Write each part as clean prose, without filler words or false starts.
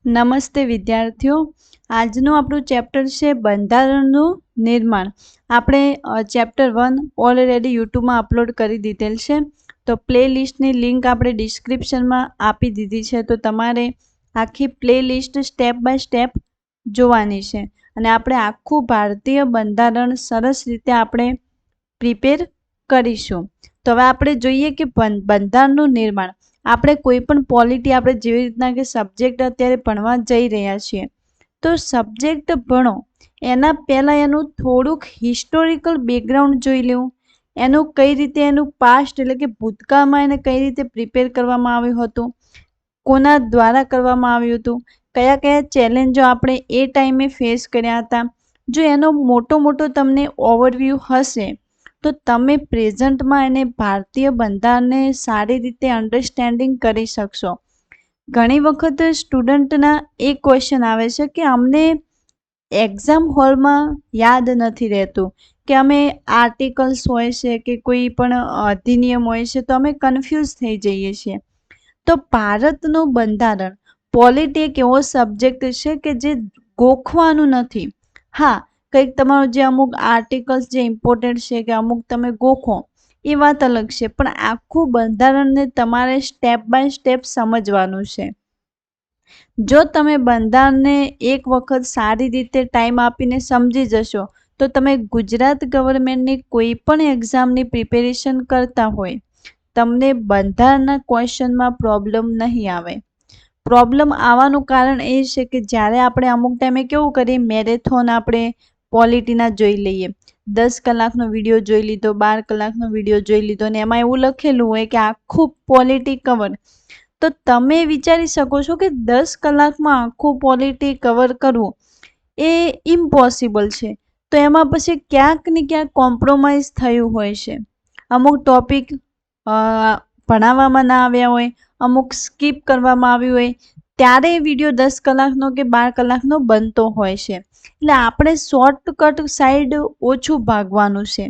નમસ્તે વિદ્યાર્થીઓ, આજનું આપણું ચેપ્ટર છે બંધારણનું નિર્માણ. આપણે ચેપ્ટર 1 ઓલરેડી યુટ્યુબમાં અપલોડ કરી દીધેલ છે. તો પ્લેલિસ્ટની લિંક આપણે ડિસ્ક્રિપ્શનમાં આપી દીધી છે. તો તમારે આખી પ્લેલિસ્ટ સ્ટેપ બાય સ્ટેપ જોવાની છે અને આપણે આખું ભારતીય બંધારણ સરસ રીતે આપણે પ્રિપેર કરીશું. તો હવે આપણે જોઈએ કે બંધારણનું નિર્માણ. આપણે કોઈ પણ પોલિટી આપણે જેવી રીતના કે સબ્જેક્ટ અત્યારે ભણવા જઈ રહ્યા છીએ, તો સબ્જેક્ટ ભણો એના પહેલાં એનું થોડુંક હિસ્ટોરિકલ બેકગ્રાઉન્ડ જોઈ લેવું. એનું કઈ રીતે એનું પાસ્ટ એટલે કે ભૂતકાળમાં એને કઈ રીતે પ્રિપેર કરવામાં આવ્યું હતું, કોના દ્વારા કરવામાં આવ્યું હતું, કયા કયા ચેલેન્જો આપણે એ ટાઈમે ફેસ કર્યા હતા. જો એનો મોટો તમને ઓવરવ્યૂ હશે તો તમે પ્રેઝન્ટમાં એને ભારતીય બંધારણને સારી રીતે અન્ડરસ્ટેન્ડિંગ કરી શકશો. ઘણી વખત સ્ટુડન્ટના એક ક્વેશ્ચન આવે છે કે અમને એક્ઝામ હોલમાં યાદ નથી રહેતું, કે અમે આર્ટિકલ્સ હોય છે કે કોઈ પણ અધિનિયમ હોય છે તો અમે કન્ફ્યુઝ થઈ જઈએ છીએ. તો ભારતનું બંધારણ પોલિટી એક એવો સબ્જેક્ટ છે કે જે ગોખવાનું નથી. હા, કંઈક તમારું જે અમુક આર્ટિકલ્સ જે ઇમ્પોર્ટન્ટ છે કે અમુક તમે ગોખો એ વાત અલગ છે, પણ આખું બંધારણને તમારે સ્ટેપ બાય સ્ટેપ સમજવાનું છે. જો તમે બંધારણને એક વખત સારી રીતે ટાઈમ આપીને સમજી જશો તો તમે ગુજરાત ગવર્મેન્ટની કોઈ પણ એક્ઝામની પ્રિપેરેશન કરતા હોય તમને બંધારણના ક્વેશ્ચનમાં પ્રોબ્લેમ નહીં આવે. પ્રોબ્લેમ આવવાનું કારણ એ છે કે જ્યારે આપણે અમુક ટાઈમે કેવું કરીએ, મેરેથોન આપણે પોલિટીના જોઈ લઈએ, 10 કલાકનો વિડીયો જોઈ લીધો, 12 કલાકનો વિડીયો જોઈ લીધો અને એમાં એવું લખેલું હોય કે આખું પોલિટી કવર. તો તમે વિચારી શકો છો કે 10 કલાકમાં આખું પોલિટી કવર કરવું એ ઇમ્પોસિબલ છે. તો એમાં પછી ક્યાંક ને ક્યાંક કોમ્પ્રોમાઇઝ થયું હોય છે. અમુક ટોપિક ભણાવવામાં ના આવ્યા હોય, અમુક સ્કીપ કરવામાં આવ્યું હોય, ત્યારે વિડીયો 10 કલાકનો કે 12 કલાકનો બનતો હોય છે. એટલે આપણે શોર્ટકટ સાઈડ ઓછું ભાગવાનું છે.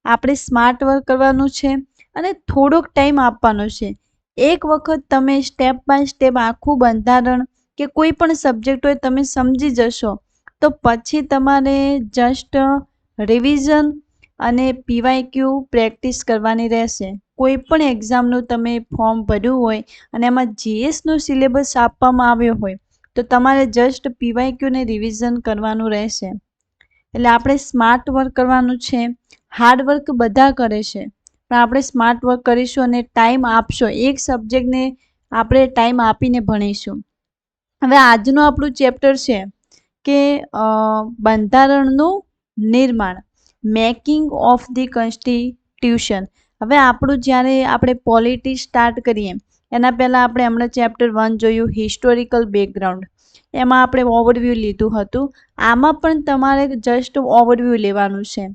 આપણે સ્માર્ટ વર્ક કરવાનું છે અને થોડોક ટાઈમ આપવાનો છે. એક વખત તમે સ્ટેપ બાય સ્ટેપ આખું બંધારણ કે કોઈ પણ સબ્જેક્ટ હોય તમે સમજી જશો તો પછી તમારે જસ્ટ રિવિઝન અને પીવાયક્યુ પ્રેક્ટિસ કરવાની રહેશે. કોઈ પણ એક્ઝામનું તમે ફોર્મ ભર્યું હોય અને એમાં જીએસનો સિલેબસ આપવામાં આવ્યો હોય તો તમારે જસ્ટ પીવાયક્યુને રિવિઝન કરવાનું રહેશે. એટલે આપણે સ્માર્ટ વર્ક કરવાનું છે. હાર્ડ વર્ક બધા કરે છે, પણ આપણે સ્માર્ટ વર્ક કરીશું અને ટાઈમ આપશો. એક સબ્જેક્ટને આપણે ટાઈમ આપીને ભણીશું. હવે આજનું આપણું ચેપ્ટર છે કે બંધારણનું નિર્માણ, મેકિંગ ઓફ ધી કોન્સ્ટિટ્યુશન. હવે આપણું જ્યારે આપણે પોલિટી સ્ટાર્ટ કરીએ એના પહેલાં આપણે હમણાં ચેપ્ટર 1 જોયું, હિસ્ટોરિકલ બેકગ્રાઉન્ડ. એમાં આપણે ઓવરવ્યૂ લીધું હતું. આમાં પણ તમારે જસ્ટ ઓવરવ્યૂ લેવાનું છે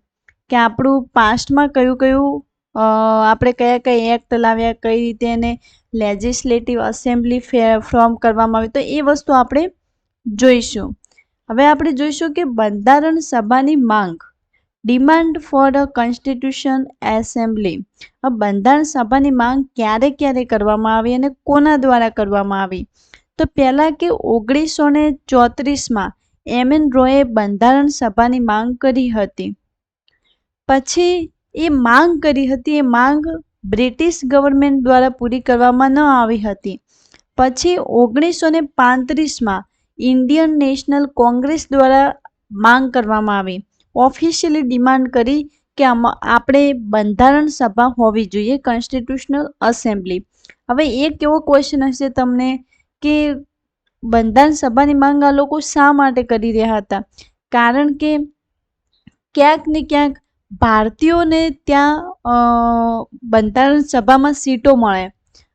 કે આપણું પાસ્ટમાં કયું કયું આપણે કયા કયા એક્ટ લાવ્યા, કઈ રીતે એને લેજિસ્લેટિવ એસેમ્બલી ફોર્મ કરવામાં આવી, તો એ વસ્તુ આપણે જોઈશું. હવે આપણે જોઈશું કે બંધારણ સભાની માંગ, demand for a constitution assembly. બંધારણ સભાની માંગ ક્યારે ક્યારે કરવામાં આવી અને કોના દ્વારા કરવામાં આવી? તો પહેલાં કે 1934માં એમ.એન. રોયે બંધારણ સભાની માંગ કરી હતી. પછી એ માંગ કરી હતી, એ માંગ બ્રિટિશ ગવર્મેન્ટ દ્વારા પૂરી કરવામાં ન આવી હતી. પછી 1935માં ઇન્ડિયન નેશનલ કોંગ્રેસ દ્વારા માંગ કરવામાં આવી, ઓફિશિયલી ડિમાન્ડ કરી કે આપણે બંધારણ સભા હોવી જોઈએ, કોન્સ્ટિટ્યુશનલ એસેમ્બલી. હવે એક એવો ક્વેશ્ચન હશે તમને કે બંધારણ સભાની માંગ આ લોકો શા માટે કરી રહ્યા હતા? કારણ કે ક્યાંક ને ક્યાંક ભારતીયોને ત્યાં બંધારણ સભામાં સીટો મળે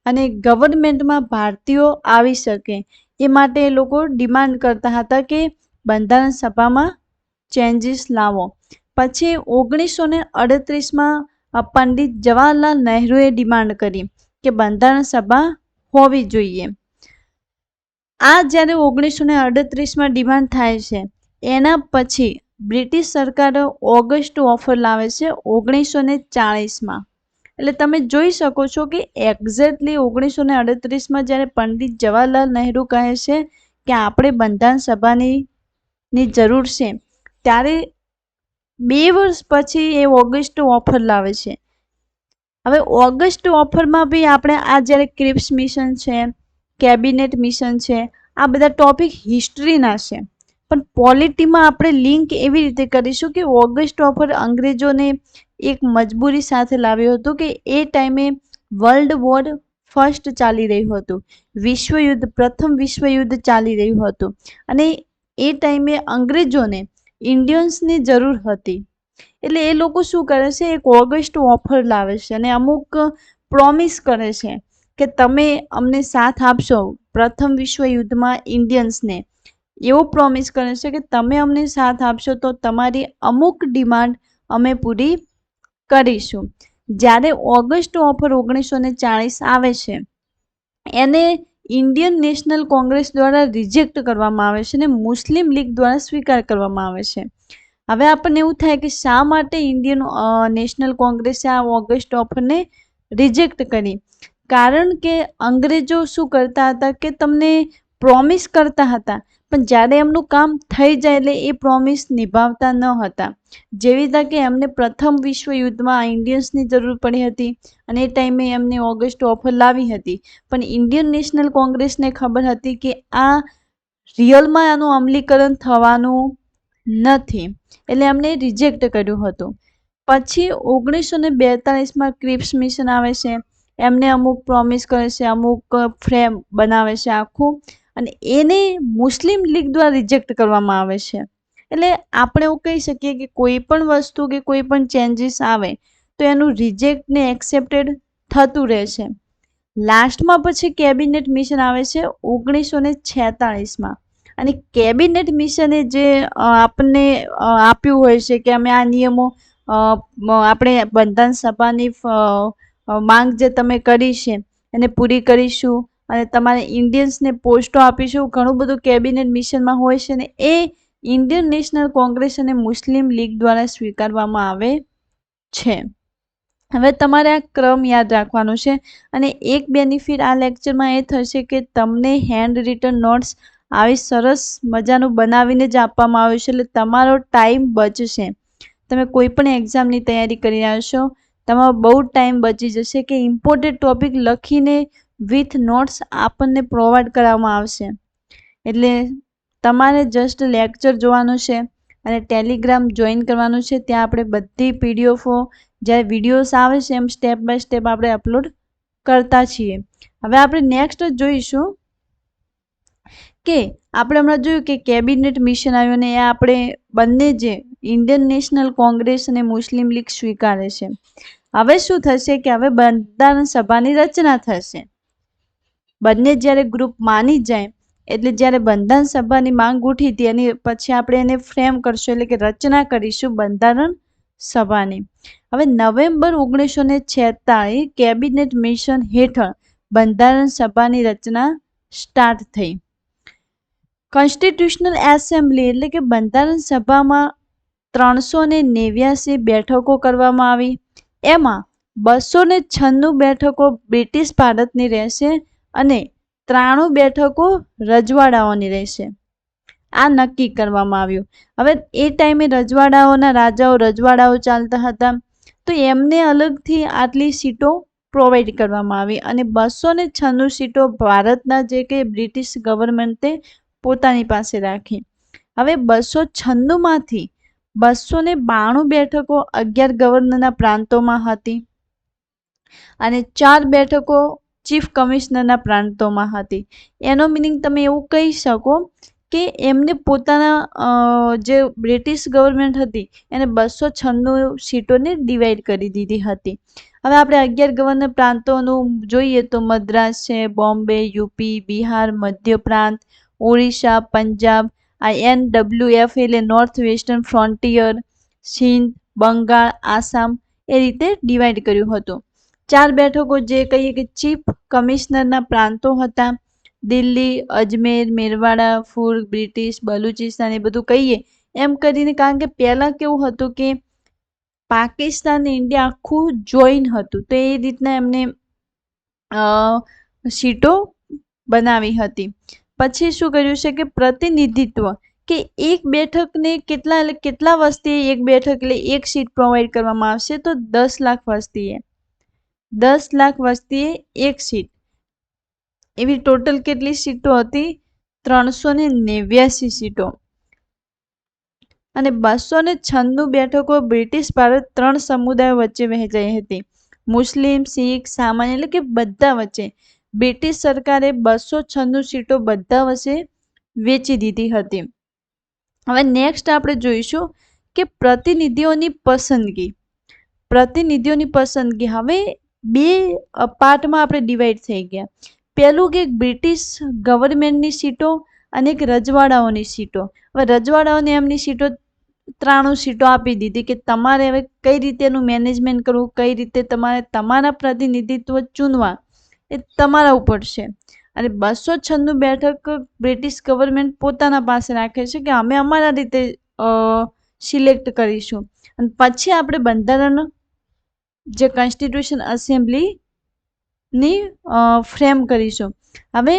અને ગવર્મેન્ટમાં ભારતીયો આવી શકે, એ માટે એ લોકો ડિમાન્ડ કરતા હતા કે બંધારણ સભામાં ચેન્જીસ લાવો. પછી 1938માં પંડિત જવાહરલાલ નહેરુએ ડિમાન્ડ કરી કે બંધારણ સભા હોવી જોઈએ. આ જ્યારે 1938માં ડિમાન્ડ થાય છે એના પછી બ્રિટિશ સરકાર ઓગસ્ટ ઓફર લાવે છે 1940માં. એટલે તમે જોઈ શકો છો કે એક્ઝેક્ટલી 1938માં જ્યારે પંડિત જવાહરલાલ નહેરુ કહે છે કે આપણે બંધારણ સભાની જરૂર છે, ત્યારે 2 વર્ષ પછી એ ઓગસ્ટ ઓફર લાવે છે. હવે ઓગસ્ટ ઓફરમાં બી આપણે આ જ્યારે ક્રિપ્સ મિશન છે, કેબિનેટ મિશન છે, આ બધા ટોપિક હિસ્ટ્રીના છે. પણ પોલિટીમાં આપણે લિંક એવી રીતે કરીશું કે ઓગસ્ટ ઓફર અંગ્રેજોને એક મજબૂરી સાથે લાવ્યો હતો કે એ ટાઈમે વર્લ્ડ વોર ફર્સ્ટ ચાલી રહ્યું હતું, વિશ્વયુદ્ધ, પ્રથમ વિશ્વયુદ્ધ ચાલી રહ્યું હતું, અને એ ટાઈમે અંગ્રેજોને ઇન્ડિયન્સની જરૂર હતી. એટલે એ લોકો શું કરે છે, એક ઓગસ્ટ ઓફર લાવે છે અને અમુક પ્રોમિસ કરે છે કે તમે અમને સાથ આપશો પ્રથમ વિશ્વયુદ્ધમાં ઇન્ડિયન્સને. એવો પ્રોમિસ કરે છે કે તમે અમને સાથ આપશો તો તમારી અમુક ડિમાન્ડ અમે પૂરી કરીશું. જ્યારે ઓગસ્ટ ઓફર 1940 આવે છે, એને ઇન્ડિયન નેશનલ કોંગ્રેસ દ્વારા રિજેક્ટ કરવામાં આવે છે અને મુસ્લિમ લીગ દ્વારા સ્વીકાર કરવામાં આવે છે. હવે આપણને એવું થાય કે શા માટે ઇન્ડિયન નેશનલ કોંગ્રેસે આ ઓગસ્ટ ઓફરને રિજેક્ટ કરી? કારણ કે અંગ્રેજો શું કરતા હતા કે તમને પ્રોમિસ કરતા હતા, પણ જ્યારે એમનું કામ થઈ જાય એટલે એ પ્રોમિસ નિભાવતા ન હતા. જેવી રીતે કે એમને પ્રથમ વિશ્વયુદ્ધમાં ઇન્ડિયન્સની જરૂર પડી હતી અને એ ટાઈમે એમને ઓગસ્ટ ઓફર લાવી હતી, પણ ઇન્ડિયન નેશનલ કોંગ્રેસને ખબર હતી કે આ રિયલમાં આનું અમલીકરણ થવાનું નથી, એટલે એમને રિજેક્ટ કર્યું હતું. પછી 1942માં ક્રિપ્સ મિશન આવે છે, એમને અમુક પ્રોમિસ કરે છે, અમુક ફ્રેમ બનાવે છે આખું, અને એને મુસ્લિમ લીગ દ્વારા રિજેક્ટ કરવામાં આવે છે. એટલે આપણે એવું કહી શકીએ કે કોઈ પણ વસ્તુ કે કોઈ પણ ચેન્જીસ આવે તો એનું રિજેક્ટ ને એક્સેપ્ટેડ થતું રહે છે. લાસ્ટમાં પછી કેબિનેટ મિશન આવે છે 1946માં, અને કેબિનેટ મિશને જે આપણને આપ્યું હોય છે કે અમે આ નિયમો આપણે બંધારણ સભાની માંગ જે તમે કરી છે એને પૂરી કરીશું અને તમારે ઇન્ડિયન્સને પોસ્ટો આપીશું, ઘણું બધું કેબિનેટ મિશનમાં હોય છે ને એ ઇન્ડિયન નેશનલ કોંગ્રેસ અને મુસ્લિમ લીગ દ્વારા સ્વીકારવામાં આવે છે. હવે તમારે આ ક્રમ યાદ રાખવાનો છે, અને એક બેનિફિટ આ લેક્ચરમાં એ થશે કે તમને હેન્ડ રિટન નોટ્સ આવી સરસ મજાનું બનાવીને જ આપવામાં આવ્યું છે, એટલે તમારો ટાઈમ બચશે. તમે કોઈ પણ એક્ઝામની તૈયારી કરી રહ્યા છો, તમારો બહુ ટાઈમ બચી જશે કે ઇમ્પોર્ટન્ટ ટોપિક લખીને વિથ નોટ્સ આપણને પ્રોવાઈડ કરવામાં આવશે. એટલે તમારે જસ્ટ લેક્ચર જોવાનું છે અને ટેલિગ્રામ જોઈન કરવાનું છે. ત્યાં આપણે બધી પીડીએફો જ્યારે વિડીયોઝ આવે છે એમ સ્ટેપ બાય સ્ટેપ આપણે અપલોડ કરતા છીએ. હવે આપણે નેક્સ્ટ જોઈશું કે આપણે હમણાં જોયું કે કેબિનેટ મિશન આવ્યું ને એ આપણે બંને જે ઇન્ડિયન નેશનલ કોંગ્રેસ અને મુસ્લિમ લીગ સ્વીકારે છે. હવે શું થશે કે હવે બંધારણ સભાની રચના થશે. બંને જ્યારે ગ્રુપ માની જાય એટલે જ્યારે બંધારણ સભાની માંગ ઉઠી હતી એની પછી આપણે એને ફ્રેમ કરશું, એટલે કે રચના કરીશું બંધારણ સભાની. હવે નવેમ્બર 1946 કેબિનેટ મિશન હેઠળ બંધારણ સભાની રચના સ્ટાર્ટ થઈ. કોન્સ્ટિટ્યુશનલ એસેમ્બલી એટલે કે બંધારણ સભામાં 389 બેઠકો કરવામાં આવી. એમાં 296 બેઠકો બ્રિટિશ ભારતની રહેશે અને 93 બેઠકો રજવાડાઓની રહેશે. આ નક્કી કરવામાં આવ્યું. હવે એ ટાઈમે રજવાડાઓના રાજાઓ રજવાડાઓ ચાલતા હતા, તો એમને અલગથી આટલી સીટો પ્રોવાઈડ કરવામાં આવી અને 296 સીટો ભારતના જે કે બ્રિટિશ ગવર્મેન્ટે પોતાની પાસે રાખી. હવે 296માંથી 292 બેઠકો 11 ગવર્નરના પ્રાંતોમાં હતી અને 4 બેઠકો ચીફ કમિશનરના પ્રાંતોમાં હતી. એનો મિનિંગ તમે એવું કહી શકો કે એમને પોતાના જે બ્રિટિશ ગવર્મેન્ટ હતી એને 296 સીટોને ડિવાઈડ કરી દીધી હતી. હવે આપણે 11 ગવર્નર પ્રાંતોનું જોઈએ તો મદ્રાસ છે, બોમ્બે, યુપી, બિહાર, મધ્ય પ્રાંત, ઓડિશા, પંજાબ, NWF એટલે નોર્થ વેસ્ટર્ન ફ્રોન્ટિયર, સિંધ, બંગાળ, આસામ એ રીતે ડિવાઈડ કર્યું હતું. 4 બેઠકો જે કહીએ કે ચીફ કમિશનરના પ્રાંતો હતા, દિલ્હી, અજમેર, મેરવાડા, ફુર, બ્રિટિશ, બલુચિસ્તાન એ બધું કહીએ એમ કરીને. કારણ કે પહેલાં કેવું હતું કે પાકિસ્તાન ને ઇન્ડિયા આખું જોઈન હતું, તો એ રીતના એમને સીટો બનાવી હતી. પછી શું કર્યું છે કે પ્રતિનિધિત્વ, કે એક બેઠકને કેટલા વસ્તીએ એક બેઠક એટલે એક સીટ પ્રોવાઈડ કરવામાં આવશે, તો 10 લાખ વસ્તીએ 10 લાખ વસ્તીએ એક સીટ. એવી ટોટલ કેટલી સીટો હતી? 389 સીટો. અને 296 બેઠકો બ્રિટિશ ભારત 3 સમુદાયો વચ્ચે વહેંચાઈ હતી. મુસ્લિમ, શીખ, સામાન્ય એટલે કે બધા વચ્ચે. બ્રિટિશ સરકારે 296 સીટો બધા વચ્ચે વેચી દીધી હતી. હવે નેક્સ્ટ આપણે જોઈશું કે પ્રતિનિધિઓની પસંદગી. પ્રતિનિધિઓની પસંદગી હવે બે પાર્ટમાં આપણે ડિવાઈડ થઈ ગયા. પહેલું કે બ્રિટિશ ગવર્મેન્ટની સીટો અને એક રજવાડાઓની સીટો. હવે રજવાડાઓને એમની સીટો 93 સીટો આપી દીધી કે તમારે હવે કઈ રીતે એનું મેનેજમેન્ટ કરવું, કઈ રીતે તમારે તમારા પ્રતિનિધિત્વ ચૂનવા એ તમારા ઉપર છે. અને 296 બેઠક બ્રિટિશ ગવર્મેન્ટ પોતાના પાસે રાખે છે કે અમે અમારા રીતે સિલેક્ટ કરીશું. અને પછી આપણે બંધારણ જે કોન્સ્ટિટ્યુશન એસેમ્બલીની ફ્રેમ કરીશું. હવે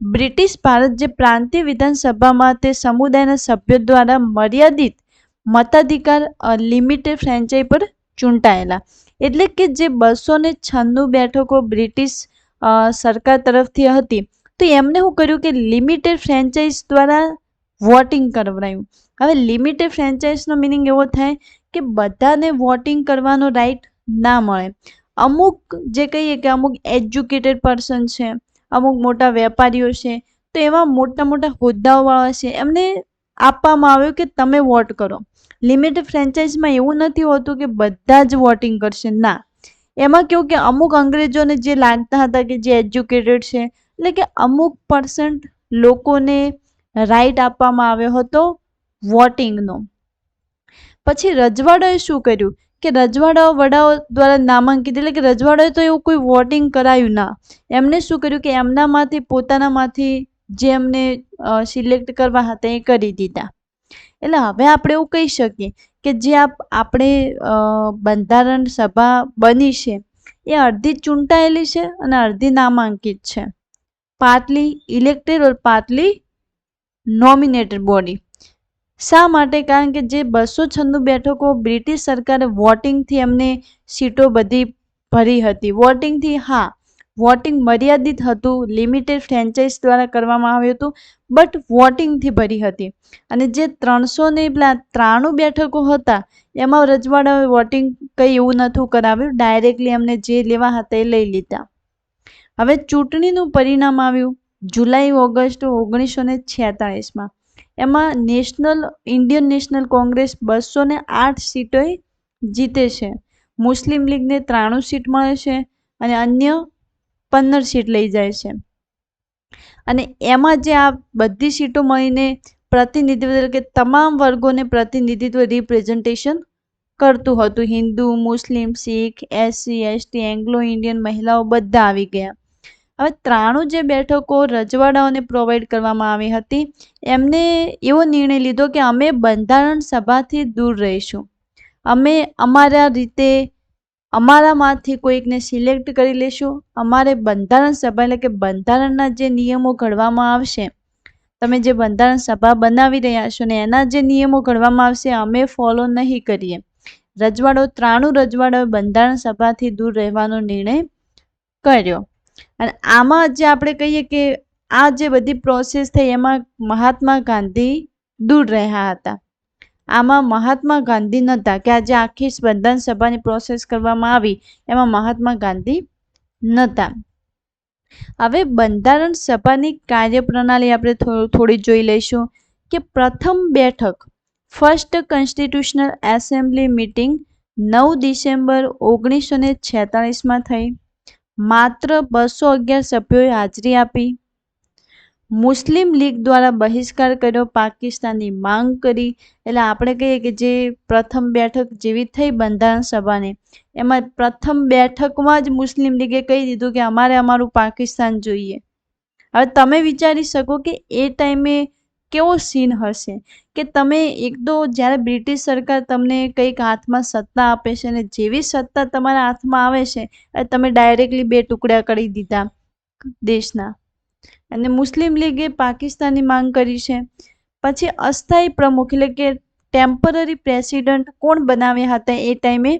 બ્રિટિશ ભારત જે પ્રાંતીય વિધાનસભામાં તે સમુદાયના સભ્યો દ્વારા મર્યાદિત મતાધિકાર લિમિટેડ ફ્રેન્ચાઇઝ પર ચૂંટાયેલા. એટલે કે જે 296 બેઠકો બ્રિટિશ સરકાર તરફથી હતી, તો એમને શું કર્યું કે લિમિટેડ ફ્રેન્ચાઇઝ દ્વારા વોટિંગ કરાવડાયું. હવે લિમિટેડ ફ્રેન્ચાઇઝનો મિનિંગ એવો થાય કે બધાને વોટિંગ કરવાનો રાઈટ ના મળે. અમુક જે કહીએ કે અમુક એજ્યુકેટેડ પર્સન છે, અમુક મોટા વેપારીઓ છે, તો એવા મોટા મોટા હોદ્દાઓવાળા છે, એમને આપવામાં આવ્યું કે તમે વોટ કરો. લિમિટેડ ફ્રેન્ચાઇઝમાં એવું નથી હોતું કે બધા જ વોટિંગ કરશે, ના. એમાં કેવું કે અમુક અંગ્રેજોને જે લાગતા હતા કે જે એજ્યુકેટેડ છે, એટલે કે અમુક % લોકોને રાઈટ આપવામાં આવ્યો હતો વોટિંગનો. પછી રજવાડાએ શું કર્યું કે રજવાડાઓ વડાઓ દ્વારા નામાંકિત, એટલે કે રજવાડાએ તો એવું કોઈ વોટિંગ કરાયું ના. એમને શું કર્યું કે એમનામાંથી પોતાનામાંથી જે એમને સિલેક્ટ કરવા હતા એ કરી દીધા. એટલે હવે આપણે એવું કહી શકીએ કે જે આપણે બંધારણ સભા બની છે એ અડધી ચૂંટાયેલી છે અને અડધી નામાંકિત છે. પાર્ટલી ઇલેક્ટેડ ઓર પાર્ટલી નોમિનેટેડ બોડી. શા માટે? કારણ કે જે 296 બેઠકો બ્રિટિશ સરકારે વોટિંગથી એમને સીટો બધી ભરી હતી. વોટિંગથી, હા, વોટિંગ મર્યાદિત હતું, લિમિટેડ ફ્રેન્ચાઇઝ દ્વારા કરવામાં આવ્યું હતું, બટ વોટિંગથી ભરી હતી. અને જે 393 બેઠકો હતા એમાં રજવાડાઓએ વોટિંગ કંઈ એવું નહોતું કરાવ્યું, ડાયરેક્ટલી એમને જે લેવા હતા એ લઈ લીધા. હવે ચૂંટણીનું પરિણામ આવ્યું જુલાઈ-ઓગસ્ટ 1946માં. એમાં ઇન્ડિયન નેશનલ કોંગ્રેસ 208 સીટોએ જીતે છે. મુસ્લિમ લીગને 93 સીટ મળે છે અને અન્ય 15 સીટ લઈ જાય છે. અને એમાં જે આ બધી સીટો મળીને પ્રતિનિધિત્વ, એટલે કે તમામ વર્ગોને પ્રતિનિધિત્વ રિપ્રેઝન્ટેશન કરતું હતું. હિન્દુ, મુસ્લિમ, શીખ, SC, ST, એંગ્લો ઇન્ડિયન, મહિલાઓ બધા આવી ગયા. હવે 93 જે બેઠકો રજવાડાઓને પ્રોવાઈડ કરવામાં આવી હતી, એમને એવો નિર્ણય લીધો કે અમે બંધારણ સભાથી દૂર રહીશું. અમે અમારા રીતે અમારામાંથી કોઈકને સિલેક્ટ કરી લેશું. અમારે બંધારણ સભા, એટલે કે બંધારણના જે નિયમો ઘડવામાં આવશે, તમે જે બંધારણ સભા બનાવી રહ્યા છો ને એના જે નિયમો ઘડવામાં આવશે અમે ફોલો નહીં કરીએ. 93 રજવાડાઓએ બંધારણ સભાથી દૂર રહેવાનો નિર્ણય કર્યો. અને આમાં જે આપણે કહીએ કે આ જે બધી પ્રોસેસ થઈ એમાં મહાત્મા ગાંધી દૂર રહ્યા હતા. આમાં મહાત્મા ગાંધી નહોતા, કે આ જે આખી બંધારણ સભાની પ્રોસેસ કરવામાં આવી એમાં મહાત્મા ગાંધી નહોતા. હવે બંધારણ સભાની કાર્યપ્રણાલી આપણે થોડી જોઈ લઈશું કે પ્રથમ બેઠક first constitutional assembly meeting 9 December 1946માં થઈ. માત્ર 211 સભ્યોએ હાજરી આપી. મુસ્લિમ લીગ દ્વારા બહિષ્કાર કર્યો, પાકિસ્તાનની માંગ કરી. એટલે આપણે કહીએ કે જે પ્રથમ બેઠક જેવી થઈ બંધારણ સભાની, એમાં પ્રથમ બેઠકમાં જ મુસ્લિમ લીગે કહી દીધું કે અમારે અમારું પાકિસ્તાન જોઈએ. હવે તમે વિચારી શકો કે એ ટાઈમે કેવો સીન હશે કે તમે એક તો જ્યારે બ્રિટિશ સરકાર તમને કંઈક હાથમાં સત્તા આપે છે અને જેવી સત્તા તમારા હાથમાં આવે છે તમે ડાયરેક્ટલી 2 ટુકડા કરી દીધા દેશના. અને મુસ્લિમ લીગે પાકિસ્તાનની માંગ કરી છે. પછી અસ્થાયી પ્રમુખ એટલે કે ટેમ્પરરી પ્રેસિડન્ટ કોણ બનાવ્યા હતા એ ટાઈમે?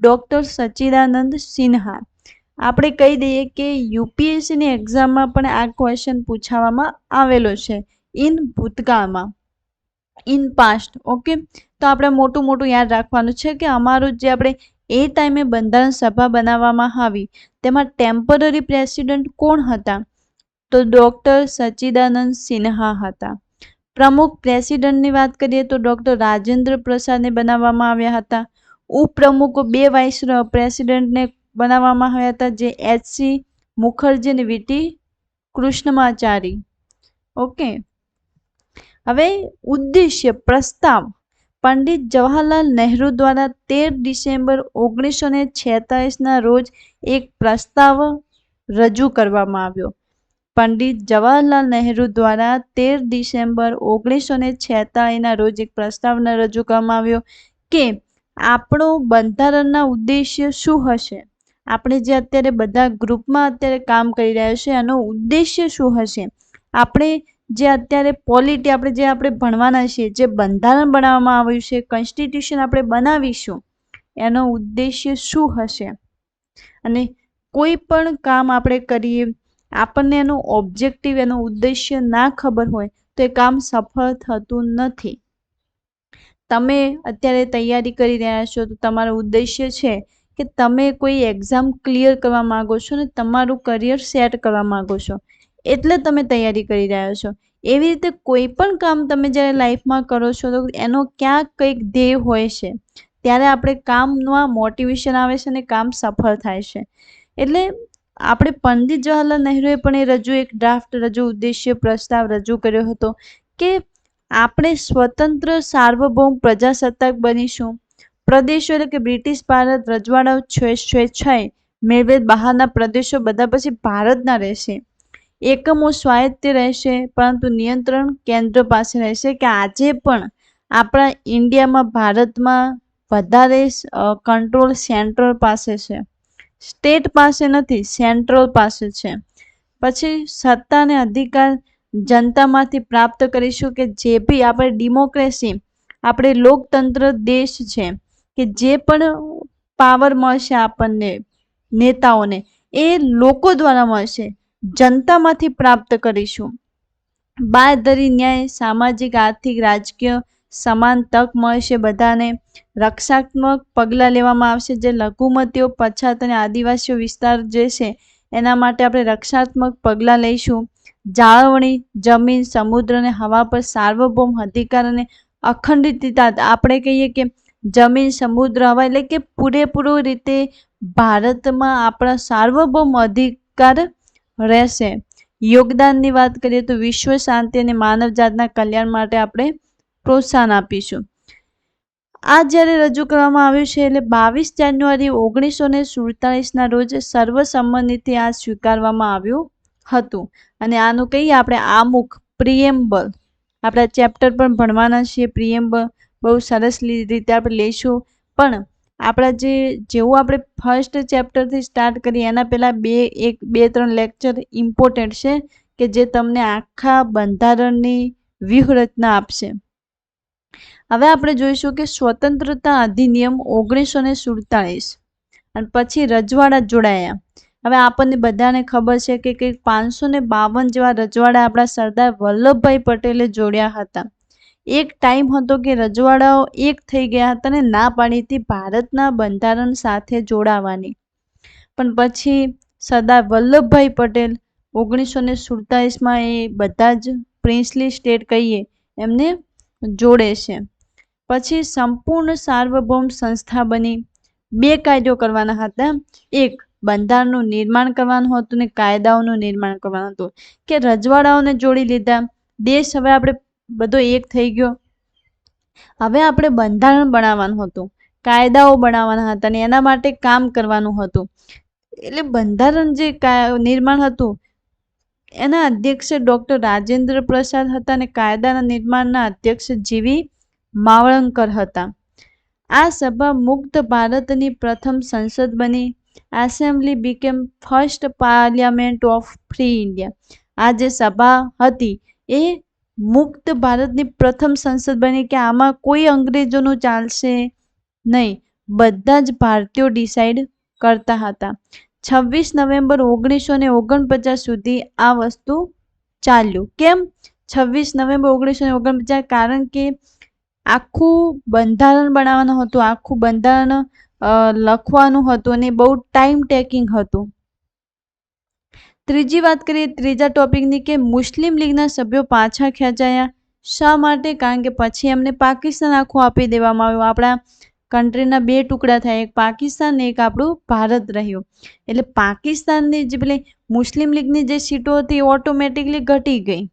ડૉક્ટર સચ્ચિદાનંદ સિન્હા. આપણે કહી દઈએ કે યુપીએસસીની એક્ઝામમાં પણ આ ક્વેશ્ચન પૂછવામાં આવેલો છે ઇન ભૂતકાળમાં, ઇન પાસ્ટ. ઓકે, તો આપણે મોટું મોટું યાદ રાખવાનું છે કે અમારું જે આપણે એ ટાઈમે બંધારણ સભા બનાવવામાં આવી તેમાં ટેમ્પરરી પ્રેસિડન્ટ કોણ હતા? તો ડૉક્ટર સચ્ચિદાનંદ સિન્હા હતા. પ્રમુખ પ્રેસિડન્ટની વાત કરીએ તો ડૉક્ટર રાજેન્દ્ર પ્રસાદને બનાવવામાં આવ્યા હતા. ઉપપ્રમુખો 2 વાઇસ પ્રેસિડેન્ટને બનાવવામાં આવ્યા હતા, જે એચ.સી. મુખર્જી અને વીટી કૃષ્ણમાચારી. ઓકે, હવે ઉદ્દેશ્ય પ્રસ્તાવ પંડિત જવાહરલાલ નહેરુ દ્વારા 13 ડિસેમ્બર 1946ના રોજ એક પ્રસ્તાવ રજૂ કરવામાં આવ્યો. પંડિત જવાહરલાલ નહેરુ દ્વારા 13 ડિસેમ્બર 1946ના રોજ એક પ્રસ્તાવ રજૂ કરવામાં આવ્યો કે આપણો બંધારણના ઉદ્દેશ્ય શું હશે? આપણે જે અત્યારે બધા ગ્રુપમાં અત્યારે કામ કરી રહ્યા છે એનો ઉદ્દેશ્ય શું હશે? આપણે જે અત્યારે પોલિટી આપણે ભણવાના છીએ, જે બંધારણ બનાવવામાં આવ્યું છે, કોન્સ્ટિટ્યુશન આપણે બનાવીશું, એનો ઉદ્દેશ્ય શું હશે? અને કોઈ પણ કામ આપણે કરીએ આપણને એનો ઓબ્જેક્ટિવ એનો ઉદ્દેશ્ય ના ખબર હોય તો એ કામ સફળ થતું નથી. તમે અત્યારે તૈયારી કરી રહ્યા છો તો તમારો ઉદ્દેશ્ય છે કે તમે કોઈ એક્ઝામ ક્લિયર કરવા માગો છો ને તમારું કરિયર સેટ કરવા માગો છો, એટલે તમે તૈયારી કરી રહ્યા છો. એવી રીતે કોઈ પણ કામ તમે જ્યારે લાઈફમાં કરો છો તો એનો ક્યાંક કંઈક ધ્યેય હોય છે, ત્યારે આપણે કામમાં મોટિવેશન આવે છે અને કામ સફળ થાય છે. એટલે આપણે પંડિત જવાહરલાલ નહેરુએ પણ એક ડ્રાફ્ટ ઉદ્દેશ્ય પ્રસ્તાવ રજૂ કર્યો હતો કે આપણે સ્વતંત્ર સાર્વભૌમ પ્રજાસત્તાક બનીશું. પ્રદેશો એટલે કે બ્રિટિશ ભારત રજવાડાઓ સ્વેચ્છાએ મેળવેલ બહારના પ્રદેશો બધા પછી ભારતના રહેશે. એકમો સ્વાયત્ત રહેશે પરંતુ નિયંત્રણ કેન્દ્ર પાસે રહેશે. કે આજે પણ આપણા ઇન્ડિયામાં ભારતમાં વધારે કંટ્રોલ સેન્ટ્રલ પાસે છે, સ્ટેટ પાસે નથી, સેન્ટ્રલ પાસે છે. પછી સત્તા અને અધિકાર જનતામાંથી પ્રાપ્ત કરીશું કે જે બી આપણે ડેમોક્રેસી, આપણે લોકતંત્ર દેશ છે કે જે પણ પાવર મળશે આપણને નેતાઓને એ લોકો દ્વારા મળશે, જનતામાંથી પ્રાપ્ત કરીશું. બાંયધરી ન્યાય, સામાજિક આર્થિક રાજકીય સમાન તક મળશે બધાને. રક્ષાત્મક પગલાં લેવામાં આવશે, જે લઘુમતીઓ, પછાત અને આદિવાસીઓ વિસ્તાર જે છે એના માટે આપણે રક્ષાત્મક પગલાં લઈશું. જાળવણી, જમીન, સમુદ્ર અને હવા પર સાર્વભૌમ અધિકાર અને અખંડિતતા, આપણે કહીએ કે જમીન, સમુદ્ર, હવા એટલે કે પૂરેપૂરી રીતે ભારતમાં આપણા સાર્વભૌમ અધિકાર રહેશે. યોગદાનની વાત કરીએ તો વિશ્વ શાંતિ અને માનવજાતના કલ્યાણ માટે આપણે પ્રોત્સાહન આપીશું. આ જ્યારે રજૂ કરવામાં આવ્યું છે એટલે 22 જાન્યુઆરી 1947ના રોજ સર્વસંમતિથી આ સ્વીકારવામાં આવ્યું હતું. અને આનું કહીએ આપણે આમુખ, પ્રિએમ્બલ, આપણા ચેપ્ટર પણ ભણવાના છીએ. પ્રિએમ્બલ બહુ સરસ રીતે આપણે લઈશું. પણ આપણા જેવું આપણે ફર્સ્ટ ચેપ્ટરથી સ્ટાર્ટ કરીએ એના પહેલાં 2-3 લેક્ચર ઇમ્પોર્ટન્ટ છે કે જે તમને આખા બંધારણની વ્યૂહરચના આપશે. હવે આપણે જોઈશું કે સ્વતંત્રતા અધિનિયમ 1947 અને પછી રજવાડા જોડાયા. હવે આપણને બધાને ખબર છે કે કંઈક 552 જેવા રજવાડા આપણા સરદાર વલ્લભભાઈ પટેલે જોડ્યા હતા. એક ટાઈમ હતો કે રજવાડાઓ એક થઈ ગયા હતા અને ના પાડી હતી ભારતના બંધારણ સાથે જોડાવાની. પણ પછી સરદાર વલ્લભભાઈ પટેલ 1947માં એ બધા જ પ્રિન્સલી સ્ટેટ કહીએ એમને જોડે છે. પછી સંપૂર્ણ સાર્વભૌમ સંસ્થા બની. 2 કાયદો કરવાના હતા, એક બંધારણનું નિર્માણ કરવાનું હતું ને કાયદાઓનું નિર્માણ કરવાનું હતું. કે રજવાડાઓને જોડી લીધા, દેશ હવે આપણે બધો એક થઈ ગયો. હવે આપણે બંધારણ બનાવવાનું હતું, કાયદાઓ બનાવવાના હતા અને એના માટે કામ કરવાનું હતું. એટલે બંધારણ જે નિર્માણ હતું એના અધ્યક્ષ ડૉક્ટર રાજેન્દ્ર પ્રસાદ હતા અને કાયદાના નિર્માણના અધ્યક્ષ જીવી માવળંકર હતા. આ સભા મુક્ત ભારતની પ્રથમ સંસદ બની. Assembly became first parliament of free India. આ જે સભા હતી એ મુક્ત ભારતની પ્રથમ સંસદ બની કે આમાં કોઈ અંગ્રેજોનું ચાલશે નહીં, બધા જ ભારતીયો ડિસાઈડ કરતા હતા. 26 નવેમ્બર 1949 સુધી આ વસ્તુ ચાલ્યું. કેમ 26 નવેમ્બર 1949? કારણ કે આખું બંધારણ બનાવવાનું હતું, આખું બંધારણ લખવાનું હતું અને બહુ ટાઈમ ટેકિંગ હતું. ત્રીજી વાત કરીએ ત્રીજા ટોપિકની કે મુસ્લિમ લીગના સભ્યો પાછા ખેંચાયા. શા માટે? કારણ કે પછી એમને પાકિસ્તાન આખું આપી દેવામાં આવ્યું. આપણા કન્ટ્રીના બે ટુકડા થયા, એક પાકિસ્તાન ને એક આપણું ભારત રહ્યું. એટલે પાકિસ્તાનની જે પેલી મુસ્લિમ લીગની જે સીટો હતી એ ઓટોમેટિકલી ઘટી ગઈ.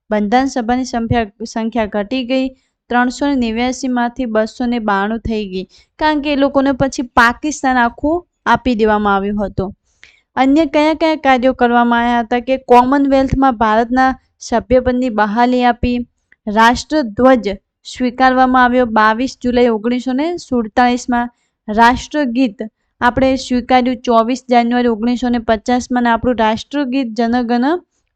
બંધારણ સભાની સંખ્યા ઘટી ગઈ. 389માંથી 292 થઈ ગઈ, કારણ કે એ લોકોને પછી પાકિસ્તાન આખું આપી દેવામાં આવ્યું હતું. અન્ય કયા કયા કાર્યો કરવામાં આવ્યા હતા કે કોમનવેલ્થમાં ભારતના સભ્યપદની બહાલી આપી, રાષ્ટ્રધ્વજ સ્વીકારવામાં આવ્યો 22 જુલાઈ 1947માં, રાષ્ટ્રગીત આપણે સ્વીકાર્યું 24 જાન્યુઆરી 1950માં, આપણું રાષ્ટ્રગીત જનગણ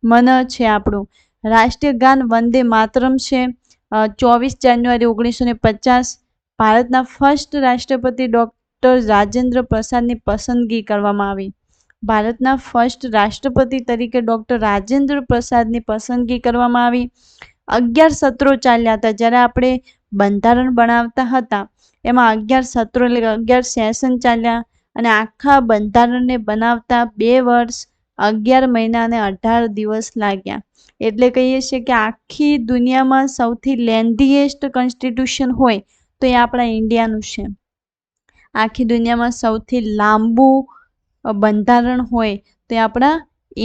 મન છે. આપણું રાષ્ટ્રીય ગાન વંદે માતરમ છે 24 જાન્યુઆરી 1950. ભારતના ફર્સ્ટ રાષ્ટ્રપતિ ડૉક્ટર રાજેન્દ્ર પ્રસાદની પસંદગી કરવામાં આવી. ભારતના ફર્સ્ટ રાષ્ટ્રપતિ તરીકે ડૉક્ટર રાજેન્દ્ર પ્રસાદની પસંદગી કરવામાં આવી. 11 સત્રો ચાલ્યા હતા. જ્યારે આપણે બંધારણ બનાવતા હતા એમાં 11 સત્રો એટલે 11 સેશન ચાલ્યા અને આખા બંધારણને બનાવતા 2 વર્ષ 11 મહિના અને 18 દિવસ લાગ્યા. એટલે કહીએ છીએ કે આખી દુનિયામાં સૌથી લેન્ધીએસ્ટ કોન્સ્ટિટ્યુશન હોય તો એ આપણા ઇન્ડિયાનું છે. આખી દુનિયામાં સૌથી લાંબુ બંધારણ હોય તો એ આપણા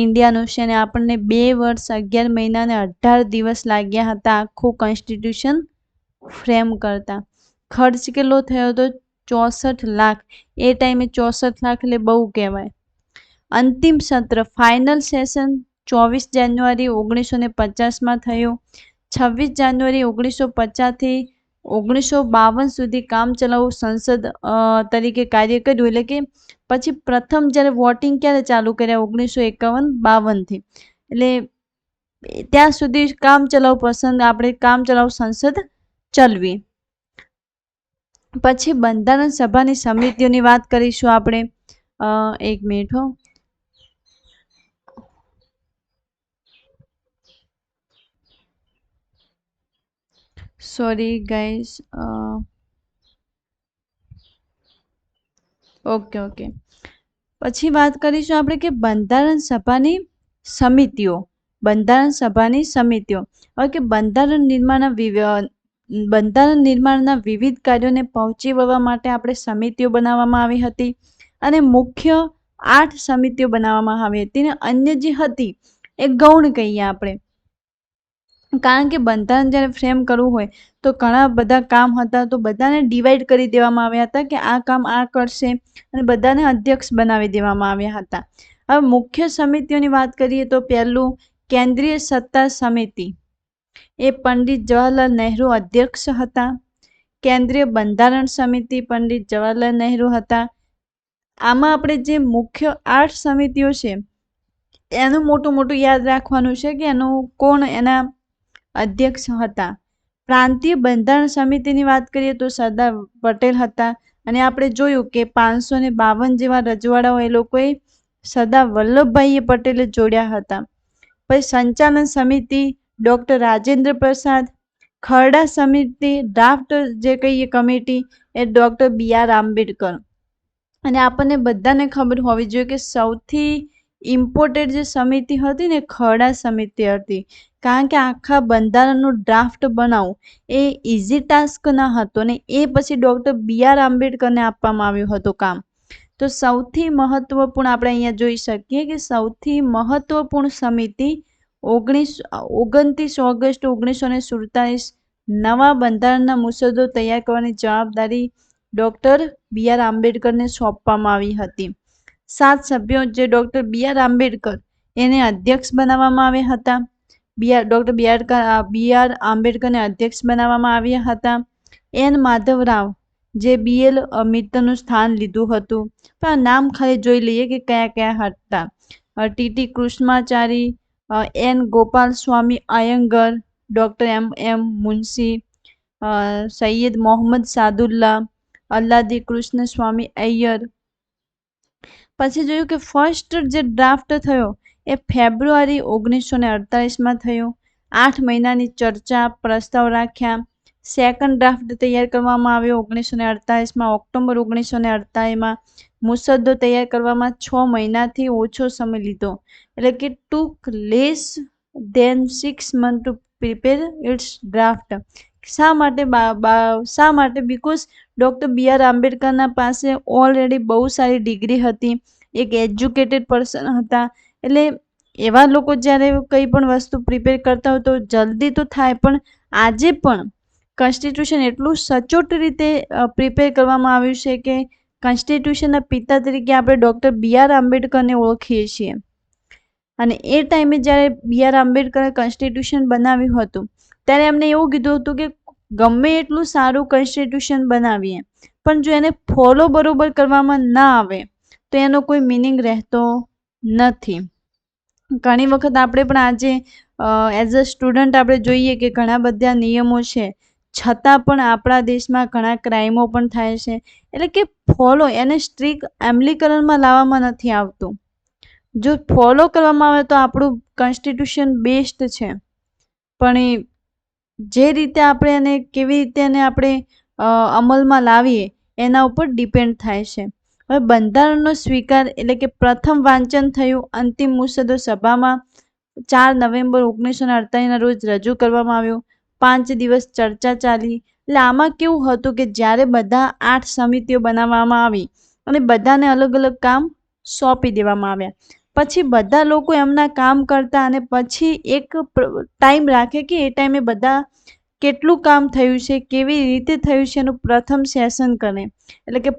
ઇન્ડિયાનું છે અને આપણને 2 વર્ષ 11 મહિના અને 18 દિવસ લાગ્યા હતા આખું કોન્સ્ટિટ્યુશન ફ્રેમ કરતા. ખર્ચ કેટલો થયો હતો? 64 લાખ. એ ટાઈમે 64 લાખ એટલે બહુ કહેવાય. અંતિમ સત્ર ફાઇનલ સેશન 24 જાન્યુઆરી 1950માં થયું. 26 જાન્યુઆરી 1950થી 1952 સુધી કામચલાઉ સંસદ તરીકે કાર્ય કર્યું. એટલે કે પછી પ્રથમ જ્યારે વોટિંગ ક્યારે ચાલુ કર્યા? 1951-52થી. એટલે ત્યાં સુધી કામચલાઉ સંસદ ચલવી. પછી બંધારણ સભાની સમિતિઓની વાત કરીશું આપણે. એક મિનિટ હો. Sorry guys. ઓકે. પછી વાત કરીશું આપણે કે બંધારણ સભાની સમિતિઓ. હવે કે બંધારણ નિર્માણના વિવિધ કાર્યોને પહોંચી વળવા માટે આપણે સમિતિઓ બનાવવામાં આવી હતી અને મુખ્ય 8 સમિતિઓ બનાવવામાં આવી હતી અને અન્ય જે હતી એ ગૌણ કહીએ આપણે. કારણ કે બંધારણ જ્યારે ફ્રેમ કરવું હોય તો ઘણા બધા કામ હતા, તો બધાને ડિવાઈડ કરી દેવામાં આવ્યા હતા કે આ કામ આ કરશે અને બધાને અધ્યક્ષ બનાવી દેવામાં આવ્યા હતા. હવે મુખ્ય સમિતિઓની વાત કરીએ તો પહેલું કેન્દ્રીય સત્તા સમિતિ, એ પંડિત જવાહરલાલ નહેરુ અધ્યક્ષ હતા. કેન્દ્રીય બંધારણ સમિતિ પંડિત જવાહરલાલ નહેરુ હતા. આમાં આપણે જે મુખ્ય 8 સમિતિઓ છે એનું મોટું યાદ રાખવાનું છે કે એનું કોણ એના અધ્યક્ષ હતા. પ્રાંતીય બંધારણ સમિતિની વાત કરીએ તો સરદાર પટેલ હતા અને આપણે જોયું કે 552 જેવા રજવાડાઓ એ લોકોએ સરદાર વલ્લભભાઈએ પટેલે જોડ્યા હતા. પછી સંચાલન સમિતિ ડૉક્ટર રાજેન્દ્ર પ્રસાદ. ખરડા સમિતિ ડ્રાફ્ટ જે કહીએ કમિટી એ ડૉક્ટર BR આંબેડકર. અને આપણને બધાને ખબર હોવી જોઈએ કે સૌથી ઇમ્પોર્ટન્ટ જે સમિતિ હતી ને ખરડા સમિતિ હતી. કારણ કે આખા બંધારણનું ડ્રાફ્ટ બનાવવું એ ઇઝી ટાસ્ક ન હતો ને એ પછી ડૉક્ટર BR આંબેડકરને આપવામાં આવ્યું હતું કામ. તો સૌથી મહત્વપૂર્ણ આપણે અહીંયા જોઈ શકીએ કે સૌથી મહત્વપૂર્ણ સમિતિ 29 ઓગસ્ટ 1947 નવા બંધારણના મુસદ્દો તૈયાર કરવાની જવાબદારી ડૉક્ટર BR આંબેડકરને સોંપવામાં આવી હતી. 7 સભ્યો જે ડૉક્ટર BR આંબેડકર એને અધ્યક્ષ બનાવવામાં આવ્યા હતા. ડૉક્ટર BR આંબેડકરને અધ્યક્ષ બનાવવામાં આવ્યા હતા. N માધવરાવ જે BL મિત્તરનું સ્થાન લીધું હતું. પણ નામ ખાલી જોઈ લઈએ કે કયા કયા હતા. TT કૃષ્ણાચારી, એન ગોપાલ સ્વામી અયંગર, ડૉક્ટર એમ મુનશી, સૈયદ મોહમ્મદ સાદુલ્લા, અલ્લાદી કૃષ્ણ સ્વામી અય્યર. પછી જોયું કે ફર્સ્ટ જે ડ્રાફ્ટ થયો એ ફેબ્રુઆરી 1948માં થયો. 8 મહિનાની ચર્ચા પ્રસ્તાવ રાખ્યા. સેકન્ડ ડ્રાફ્ટ તૈયાર કરવામાં આવ્યો 1948માં. ઓક્ટોબર 1948માં મુસદ્દો તૈયાર કરવામાં 6 મહિનાથી ઓછો સમય લીધો, એટલે કે took less than 6 month to prepare its draft. શા માટે? Because doctor બી.આર. આંબેડકરના પાસે ઓલરેડી બહુ સારી ડિગ્રી હતી, એક એજ્યુકેટેડ પર્સન હતા. એટલે એવા લોકો જ્યારે કંઈ પણ વસ્તુ પ્રિપેર કરતા હોય તો જલ્દી તો થાય, પણ આજે પણ કોન્સ્ટિટ્યુશન એટલું સચોટ રીતે પ્રિપેર કરવામાં આવ્યું છે કે કોન્સ્ટિટ્યુશનના પિતા તરીકે આપણે ડૉક્ટર બી.આર. આંબેડકરને ઓળખીએ છીએ. અને એ ટાઈમે જ્યારે બી.આર. આંબેડકરે કોન્સ્ટિટ્યુશન બનાવ્યું હતું ત્યારે એમને એવું કીધું હતું કે ગમે એટલું સારું કોન્સ્ટિટ્યુશન બનાવીએ, પણ જો એને ફોલો બરોબર કરવામાં ના આવે તો એનો કોઈ મિનિંગ રહેતો નથી. ઘણી વખત આપણે પણ આજે એઝ અ સ્ટુડન્ટ આપણે જોઈએ કે ઘણા બધા નિયમો છે, છતાં પણ આપણા દેશમાં ઘણા ક્રાઇમો પણ થાય છે. એટલે કે ફોલો એને સ્ટ્રિક્ટ અમલીકરણમાં લાવવામાં નથી આવતું. જો ફોલો કરવામાં આવે તો આપણું કોન્સ્ટિટ્યુશન બેસ્ટ છે, પણ જે રીતે આપણે એને કેવી રીતે એને આપણે અમલમાં લાવીએ એના ઉપર ડિપેન્ડ થાય છે. હવે બંધારણનો સ્વીકાર એટલે કે પ્રથમ વાંચન થયું અંતિમ મુસદ્દો સભામાં 4 નવેમ્બર 1948ના રોજ રજૂ કરવામાં આવ્યો. 5 દિવસ ચર્ચા ચાલી. એટલે આમાં કેવું હતું કે જ્યારે બધા 8 સમિતિઓ બનાવવામાં આવી અને બધાને અલગ અલગ કામ સોંપી દેવામાં આવ્યા, પછી બધા લોકો એમના કામ કરતા અને પછી એક ટાઈમ રાખે કે એ ટાઈમે બધા કેટલું કામ થયું છે, કેવી રીતે થયું છે એનું પ્રથમ સેશન કરે, એટલે કે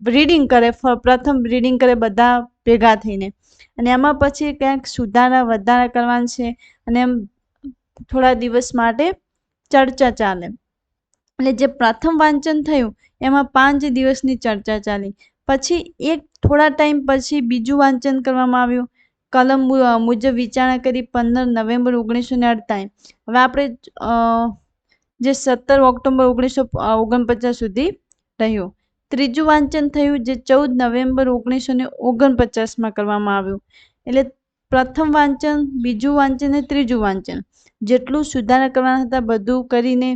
રીડિંગ કરે, પ્રથમ રીડિંગ કરે બધા ભેગા થઈને. અને એમાં પછી ક્યાંક સુધારા વધારા કરવાના છે અને એમ થોડા દિવસ માટે ચર્ચા ચાલે. એટલે જે પ્રથમ વાંચન થયું એમાં 5 દિવસની ચર્ચા ચાલી. પછી એક થોડા ટાઈમ પછી બીજું વાંચન કરવામાં આવ્યું. કલમ મુજબ વિચારણા કરી 15 નવેમ્બર 1948. હવે આપણે જે 17 ઓક્ટોબર 1949 સુધી રહ્યું. ત્રીજું વાંચન થયું જે 14 નવેમ્બર 1949માં કરવામાં આવ્યું. એટલે પ્રથમ વાંચન, બીજું વાંચન અને ત્રીજું વાંચન જેટલું સુધારા કરવાના હતા બધું કરીને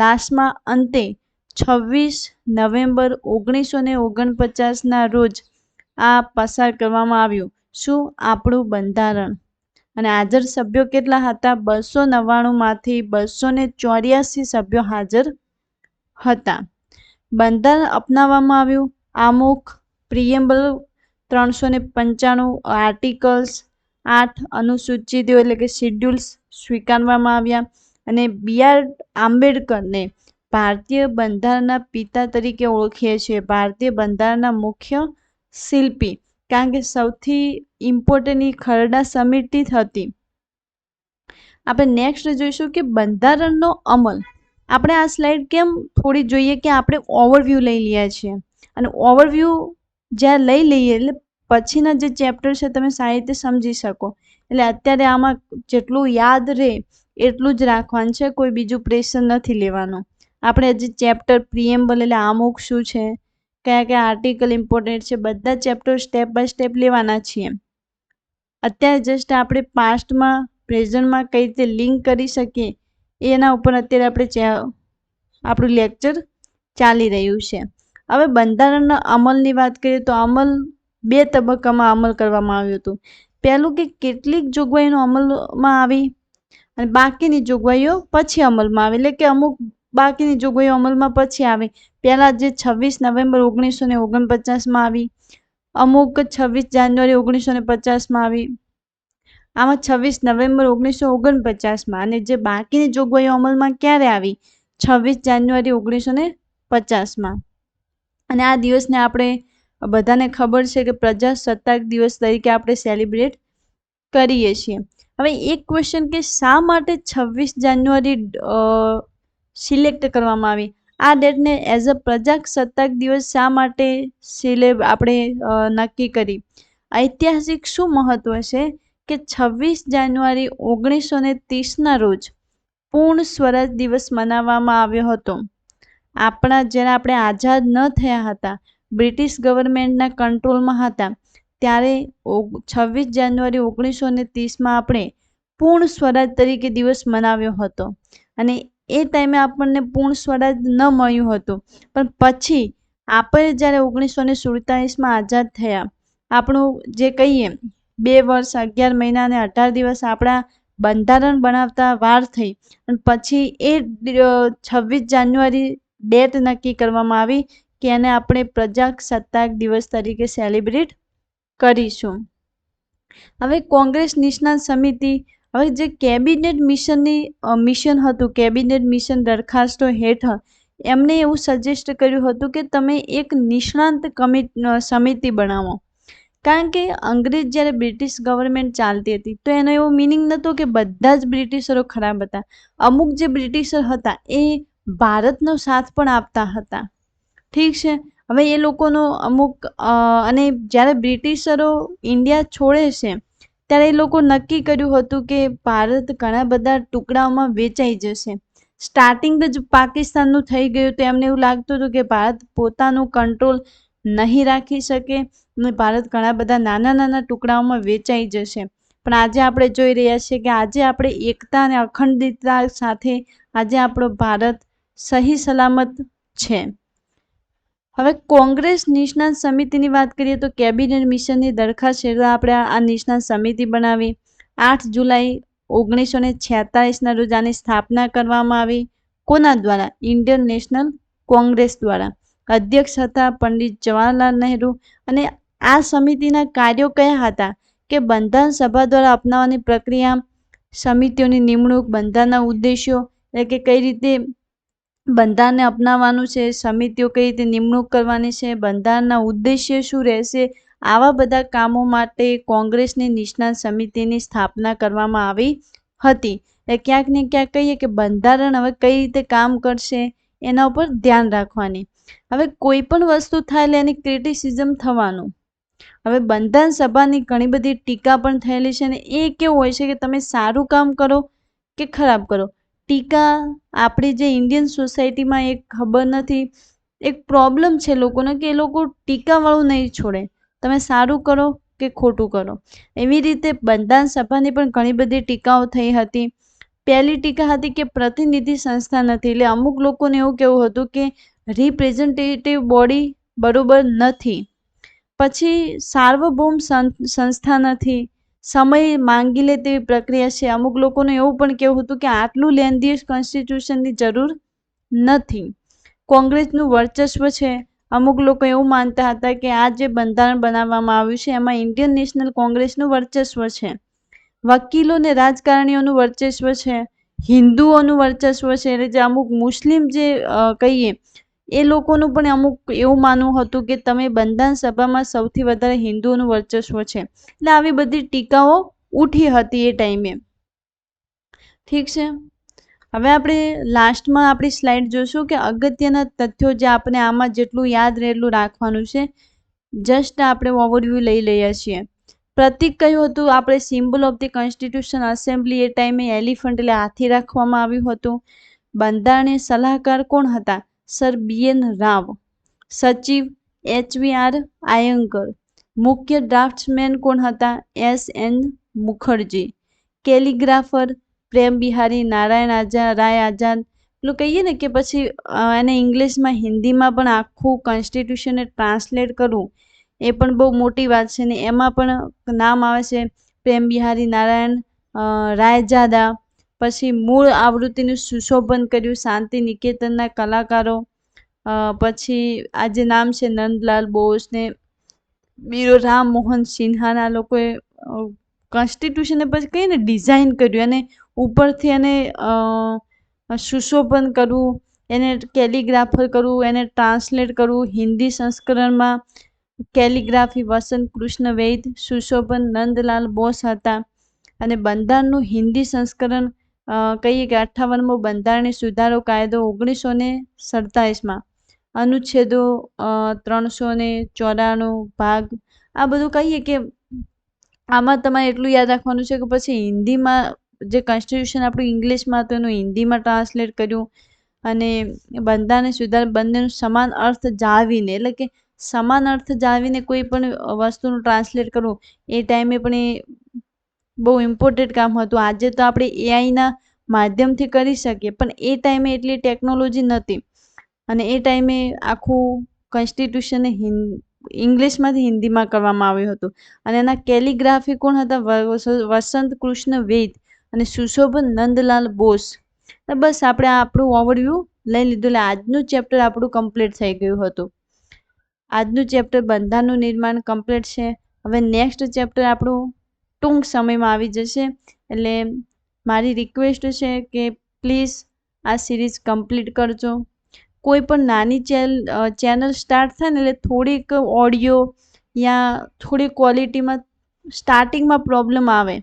લાસ્ટમાં અંતે 26 નવેમ્બર 1949ના રોજ આ પસાર કરવામાં આવ્યું. શું? આપણું બંધારણ. અને હાજર સભ્યો કેટલા હતા? 299માંથી 284 સભ્યો હાજર હતા. બંધારણ અપનાવવામાં આવ્યું. આમુખ, પ્રિએમ્બલ 395 આર્ટિકલ્સ, 8 અનુસૂચિઓ એટલે કે શેડ્યુલ્સ સ્વીકારવામાં આવ્યા. અને બી.આર. આંબેડકરને ભારતીય બંધારણના પિતા તરીકે ઓળખીએ છીએ, ભારતીય બંધારણના મુખ્ય શિલ્પી, કારણ કે સૌથી ઇમ્પોર્ટન્ટ ખરડા સમિતિ હતી. આપણે નેક્સ્ટ જોઈશું કે બંધારણનો અમલ. આપણે આ સ્લાઇડ કેમ થોડી જોઈએ કે આપણે ઓવરવ્યૂ લઈ લઈએ છીએ, અને ઓવરવ્યૂ જ્યારે લઈ લઈએ એટલે પછીના જે ચેપ્ટર છે તમે સારી રીતે સમજી શકો. એટલે અત્યારે આમાં જેટલું યાદ રહે એટલું જ રાખવાનું છે, કોઈ બીજું પ્રેશર નથી લેવાનું. આપણે હજી ચેપ્ટર પ્રિએમ્બલ એટલે આમુખ શું છે, કયા કયા આર્ટિકલ ઇમ્પોર્ટન્ટ છે, બધા ચેપ્ટર સ્ટેપ બાય સ્ટેપ લેવાના છીએ. અત્યારે જસ્ટ આપણે પાસ્ટમાં પ્રેઝન્ટમાં કઈ રીતે લિંક કરી શકીએ એના ઉપર અત્યારે આપણે આપણું લેક્ચર ચાલી રહ્યું છે. હવે બંધારણના અમલની વાત કરીએ તો અમલ 2 તબક્કામાં અમલ કરવામાં આવ્યું હતું. પહેલું કે કેટલીક જોગવાઈનો અમલમાં આવી અને બાકીની જોગવાઈઓ પછી અમલમાં આવી, એટલે કે અમુક બાકીની જોગવાઈઓ અમલમાં પછી આવી. પહેલાં જે 26 નવેમ્બર 1949માં આવી, અમુક 26 જાન્યુઆરી 1950માં આવી, આમાં 26 નવેમ્બર 1949માં. અને જે બાકીની જોગવાઈઓ અમલમાં ક્યારે આવી? 26 જાન્યુઆરી 1950માં. અને આ દિવસને આપણે બધાને ખબર છે કે પ્રજાસત્તાક દિવસ તરીકે આપણે સેલિબ્રેટ કરીએ છીએ. હવે એક ક્વેશ્ચન કે શા માટે 26 જાન્યુઆરી સિલેક્ટ કરવામાં આવી? આ ડેટને એઝ અ પ્રજાસત્તાક દિવસ શા માટે આપણે નક્કી કરી? ઐતિહાસિક શું મહત્વ છે કે 26 જાન્યુઆરી 1930ના રોજ પૂર્ણ સ્વરાજ દિવસ મનાવવામાં આવ્યો હતો. જ્યારે આપણે આઝાદ ન થયા હતા, બ્રિટિશ ગવર્મેન્ટના કંટ્રોલમાં હતા, ત્યારે 26 જાન્યુઆરી 1930માં આપણે પૂર્ણ સ્વરાજ તરીકે દિવસ મનાવ્યો હતો. અને એ ટાઈમે આપણને પૂર્ણ સ્વરાજ ન મળ્યું હતું, પણ પછી આપણે જ્યારે 1947માં આઝાદ થયા, આપણું જે કહીએ 2 વર્ષ 11 મહિના અને 18 દિવસ આપણા બંધારણ બનાવતા વાર થઈ, અને પછી એ 26 જાન્યુઆરી ડેટ નક્કી કરવામાં આવી કે એને આપણે પ્રજાસત્તાક દિવસ તરીકે સેલિબ્રેટ કરીશું. હવે કોંગ્રેસ નિષ્ણાત સમિતિ, હવે જે કેબિનેટ મિશન હતું, કેબિનેટ મિશન દરખાસ્તો હેઠળ એમને એવું સજેસ્ટ કર્યું હતું કે તમે એક નિષ્ણાંત સમિતિ બનાવો. કારણ કે અંગ્રેજ જ્યારે બ્રિટિશ ગવર્મેન્ટ ચાલતી હતી, તો એનો એવો મિનિંગ નહોતો કે બધા જ બ્રિટિશરો ખરાબ હતા. અમુક જે બ્રિટિશર હતા એ ભારતનો સાથ પણ આપતા હતા. ઠીક છે. હવે એ લોકોનો અમુક અને જ્યારે બ્રિટિશરો ઇન્ડિયા છોડે છે, ત્યારે એ લોકો નક્કી કર્યું હતું કે ભારત ઘણા બધા ટુકડાઓમાં વેચાઈ જશે. સ્ટાર્ટિંગ જ પાકિસ્તાનનું થઈ ગયું, તો એમને એવું લાગતું હતું કે ભારત પોતાનું કંટ્રોલ નહીં રાખી શકે અને ભારત ઘણા બધા નાના નાના ટુકડાઓમાં વેચાઈ જશે. પણ આજે આપણે જોઈ રહ્યા છીએ કે આજે આપણે એકતા અને અખંડિતતા સાથે આજે આપણો ભારત સહી સલામત છે. હવે કોંગ્રેસ નિષ્ણાત સમિતિની વાત કરીએ તો કેબિનેટ મિશનની દરખાસ્ત હેઠળ આપણે આ નિષ્ણાત સમિતિ બનાવી. 8 જુલાઈ 1946ના રોજ આની સ્થાપના કરવામાં આવી. કોના દ્વારા? ઇન્ડિયન નેશનલ કોંગ્રેસ દ્વારા. અધ્યક્ષ હતા પંડિત જવાહરલાલ નહેરુ. અને આ સમિતિના કાર્યો કયા હતા? કે બંધારણ સભા દ્વારા અપનાવવાની પ્રક્રિયા, સમિતિઓની નિમણૂક, બંધારણના ઉદ્દેશો, એટલે કે કઈ રીતે બંધારણને અપનાવવાનું છે, સમિતિઓ કઈ રીતે નિમણૂક કરવાની છે, બંધારણના ઉદ્દેશ્ય શું રહેશે, આવા બધા કામો માટે કોંગ્રેસની નિષ્ણાત સમિતિની સ્થાપના કરવામાં આવી હતી. એટલે ક્યાંક ને ક્યાંક કહીએ કે બંધારણ હવે કઈ રીતે કામ કરશે એના ઉપર ધ્યાન રાખવાની. હવે કોઈ પણ વસ્તુ થાય એટલે એની ક્રિટિસિઝમ થવાનું. હવે બંધારણ સભાની ઘણી બધી ટીકા પણ થયેલી છે, અને એ કેવું હોય છે કે તમે સારું કામ કરો કે ખરાબ કરો, ટીકા આપણી જે ઇન્ડિયન સોસાયટીમાં એક ખબર નથી, એક પ્રોબ્લેમ છે લોકોને કે એ લોકો ટીકાવાળું નહીં છોડે, તમે સારું કરો કે ખોટું કરો. એવી રીતે બંધારણ સભાની પણ ઘણી બધી ટીકાઓ થઈ હતી. પહેલી ટીકા હતી કે પ્રતિનિધિ સંસ્થા નથી, એટલે અમુક લોકોને એવું કહેવું હતું કે રિપ્રેઝેન્ટેટિવ બોડી બરોબર નથી. પછી સાર્વભૌમ સંસ્થા નથી, સમય માંગી લે તેવી પ્રક્રિયા છે. અમુક લોકોને એવું પણ કહેવું હતું કે આટલું લેન્ધિયસ કોન્સ્ટિટ્યુશનની જરૂર નથી. કોંગ્રેસનું વર્ચસ્વ છે. અમુક લોકો એવું માનતા હતા કે આ જે બંધારણ બનાવવામાં આવ્યું છે એમાં ઇન્ડિયન નેશનલ કોંગ્રેસનું વર્ચસ્વ છે. વકીલો ને રાજકારણીઓનું વર્ચસ્વ છે. હિન્દુઓનું વર્ચસ્વ છે. એટલે જે અમુક મુસ્લિમ જે કહીએ એ લોકોનું પણ અમુક એવું માનવું હતું કે તમે બંધારણ સભામાં સૌથી વધારે હિન્દુઓનું વર્ચસ્વ છે. એટલે આવી બધી ટીકાઓ ઉઠી હતી એ ટાઈમે. ઠીક છે. હવે આપણે લાસ્ટમાં આપણી સ્લાઇડ જોશું કે અગત્યના તથ્યો જે આપણે આમાં જેટલું યાદ રહે એટલું રાખવાનું છે. જસ્ટ આપણે ઓવરવ્યૂ લઈ લઈએ છીએ. પ્રતીક કયું હતું? આપણે symbol of the constitution assembly એ ટાઈમે એલિફન્ટ એટલે હાથી રાખવામાં આવ્યું હતું. બંધારણીય સલાહકાર કોણ હતા? Sir BN Rao. સચિવ HVR આયંગર. મુખ્ય ડ્રાફ્ટ્સમેન કોણ હતા? SN મુખર્જી. કેલિગ્રાફર પ્રેમ બિહારી નારાયણ રાય આઝાદ. પેલું કહીએ ને કે પછી એને ઇંગ્લિશમાં હિન્દીમાં પણ આખું કોન્સ્ટિટ્યુશનને ટ્રાન્સલેટ કરવું એ પણ બહુ મોટી વાત છે. ને એમાં પણ નામ આવે છે પ્રેમ બિહારી નારાયણ રાયજાદા. પછી મૂળ આવૃત્તિનું સુશોભન કર્યું શાંતિ નિકેતનના કલાકારો. પછી આ જે નામ છે નંદલાલ બોસ ને બીરો રામ મોહન સિન્હાના લોકોએ કોન્સ્ટિટ્યુશનને પછી કહીએ ને ડિઝાઇન કર્યું, અને ઉપરથી એને સુશોભન કરવું, એને કેલિગ્રાફર કરવું, એને ટ્રાન્સલેટ કરવું હિન્દી સંસ્કરણમાં. કેલિગ્રાફી વસંત કૃષ્ણ વૈદ. સુશોભન નંદલાલ બોસ હતા. અને બંધારણનું હિન્દી સંસ્કરણ કહીએ કે 58મો બંધારણીય સુધારો કાયદો 1947માં. અનુચ્છેદો 394 ભાગ, આ બધું કહીએ કે આમાં તમારે એટલું યાદ રાખવાનું છે કે પછી હિન્દીમાં જે કોન્સ્ટિટ્યુશન આપણું ઇંગ્લિશમાં હતું એનું હિન્દીમાં ટ્રાન્સલેટ કર્યું, અને બંધારણને સુધાર બંનેનું સમાન અર્થ જાળવીને, એટલે કે સમાન અર્થ જાળવીને કોઈ પણ વસ્તુનું ટ્રાન્સલેટ કરવું એ ટાઈમે પણ એ બહુ ઇમ્પોર્ટન્ટ કામ હતું. આજે તો આપણે એઆઈના માધ્યમથી કરી શકીએ, પણ એ ટાઈમે એટલી ટેકનોલોજી નહોતી, અને એ ટાઈમે આખું કોન્સ્ટિટ્યુશન ઇંગ્લિશમાંથી હિન્દીમાં કરવામાં આવ્યું હતું. અને એના કેલિગ્રાફી કોણ હતા? વસંત કૃષ્ણ વૈદ અને સુશોભન નંદલાલ બોસ. બસ આપણે આપણું ઓવરવ્યૂ લઈ લીધું, એટલે આજનું ચેપ્ટર આપણું કમ્પ્લીટ થઈ ગયું હતું. આજનું ચેપ્ટર બંધારણનું નિર્માણ કમ્પ્લીટ છે. હવે નેક્સ્ટ ચેપ્ટર આપણું ટૂંક સમયમાં આવી જશે, એટલે મારી રિક્વેસ્ટ છે કે પ્લીઝ આ સિરીઝ કમ્પ્લીટ કરજો. કોઈ પણ નાની ચેનલ સ્ટાર્ટ થાય ને એટલે થોડીક ઓડિયો યા થોડી ક્વોલિટીમાં સ્ટાર્ટિંગમાં પ્રોબ્લેમ આવે.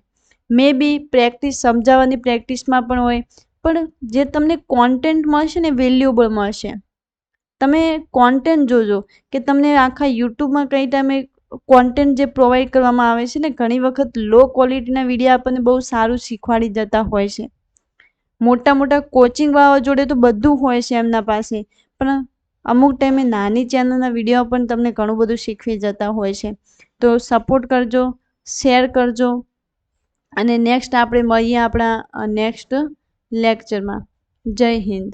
મે બી પ્રેક્ટિસ સમજાવવાની પ્રેક્ટિસમાં પણ હોય, પણ જે તમને કોન્ટેન્ટ મળશે ને વેલ્યુએબલ મળશે. તમે કોન્ટેન્ટ જોજો કે તમને આખા યુટ્યુબમાં કઈ ટાઈમે કોન્ટેન્ટ જે પ્રોવાઈડ કરવામાં આવે છે ને, ઘણી વખત લો ક્વોલિટીના વિડીયો આપણને બહુ સારું શીખવાડી જતા હોય છે. મોટા મોટા કોચિંગવાળા જોડે તો બધું હોય છે એમના પાસે, પણ અમુક ટાઈમે નાની ચેનલના વિડીયો પણ તમને ઘણું બધું શીખવી જતા હોય છે. તો સપોર્ટ કરજો, શેર કરજો, અને નેક્સ્ટ આપણે મળીએ આપણા નેક્સ્ટ લેક્ચરમાં. જય હિન્દ.